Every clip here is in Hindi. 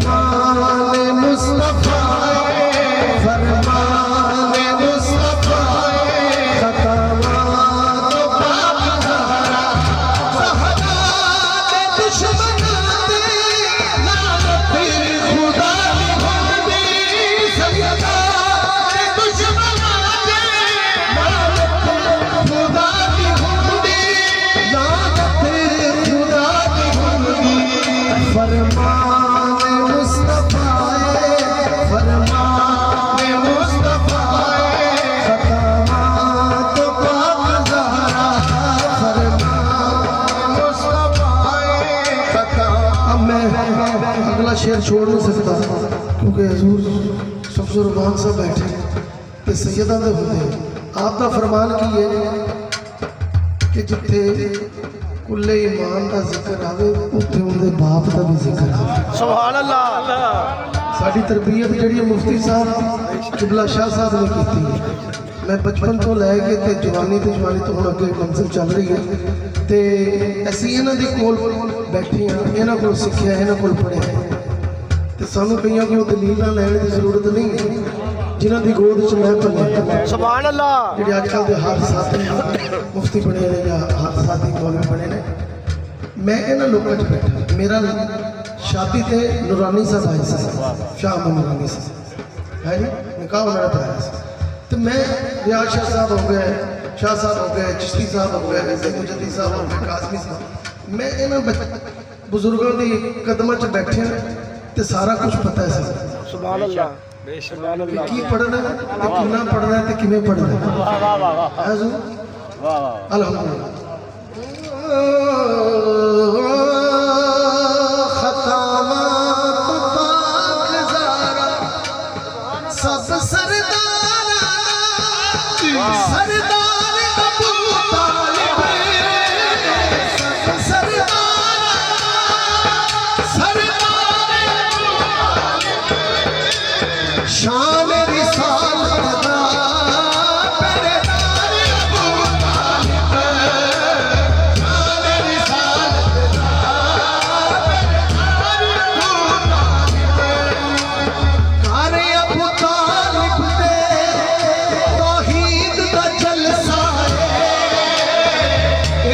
फरमान मुस्तफा फरमान मुस्तफा खतावात पाक ज़हरा ज़हरा दे दुश्मन दे लानत खुदा दी होंदी सजदा दे दुश्मन दे लानत खुदा दी होंदी लानत खुदा दी होंदी फरमान मुस्तफा फरमान मुस्तफा खतावात पाक ज़हरा फरमान मुस्तफा खता। अब मैं अगला शेर छोड़ नहीं सकता क्योंकि हजूर शमसुरबान साहब बैठे तो सैयदा दे होंदे आप दा फरमान की है कि जिथे कुल्ले ईमान का जिक्र आवे उत्थे उनके बाप का भी जिक्र आवे। सुभान अल्लाह। साडी तरबियत जिहड़ी मुफ्ती साहब किबला शाह साहब ने की थी मैं बचपन तो लैके ते जवानी तो हुण अगे मंजिल चल रही है तो असीं इन्हां दे कोल बैठे हाँ इन्हां कोल सिक्ख्या इन्हां कोल पढ़िया तो सानूं कईयां कोल दलीलां लैण दी जरूरत नहीं है जिन्हां दी गोद च मैं पलिया। सुभान अल्लाह। जिहड़े अजकल दे हादसात ने मुफ्ती बने ने या हादसाती मौलवी बने ने मैं इन्हां लोकां च बैठा मेरा शादी ते नूरानी साहब आए सी शाह नूरानी साहब है जी निकाह उन्होंने पढ़ाया तो मैं रियाज शाह साहब हो गए शाह साहब हो गए चिश्ती साहब हो गए मुजद्दी साहब हो गए काजमी साहब मैं इन्हां बुजुर्गों की कदमां च बैठे तो सारा कुछ पता है सर सुभान अल्लाह। की पढ़ना है कितना पढ़ना है किमें पढ़ना है अल्हम्दुलिल्लाह। खतावात पाक ज़हरा सब सरदारा सरदार अबू तालिब सब सरदारा सरदार अबू तालिब शान रिसालत दा पहरेदार अबू तालिब शान रिसालत दा पहरेदार अबू तालिब घर अबू तालिब दे तौहीद दा जलसा है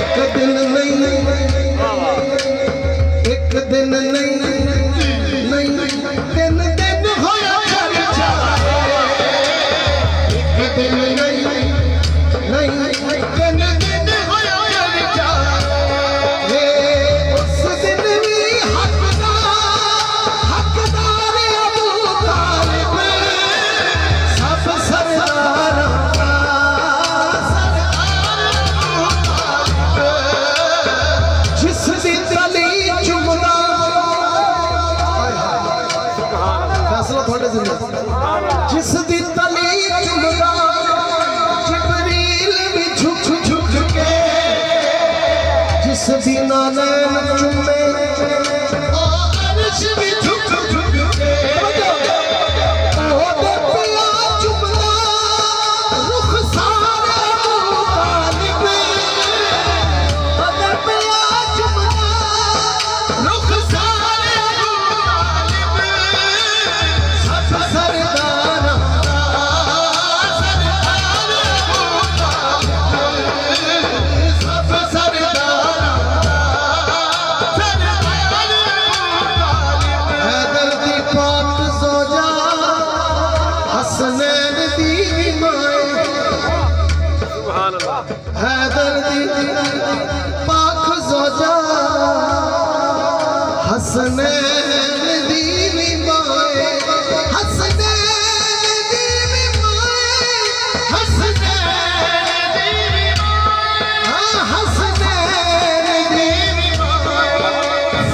एक दिन नहीं एक दिन नहीं दिन दिन होया चर्चा एक दिन नहीं दिन दिन होया चर्चा उस दिन भी हकदार अबू तालिब सब सरदार जिस दी तली चुमदा फैसला थोड़े जिंदा जिस दी तली चुमदा जिबरील भी झुक झुक के जिस दी नानैन चुमे ओ अर्श भी झुक झुक के ओदे पिया चुमदा रुखसार अबू तालिब ओदे पिया चुमदा रुखसार अबू तालिब सब सरदार अबू तालिब सब सरदार हैदर दी पाक ज़ौजा हसनैन दी माए सुभान अल्लाह। हैदर दी पाक ज़ौजा हसनैन दी माए हसनैन दी माए हसनैन दी माए हसनैन दी माए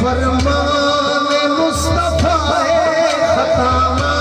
फरमान मुस्तफा है खतावात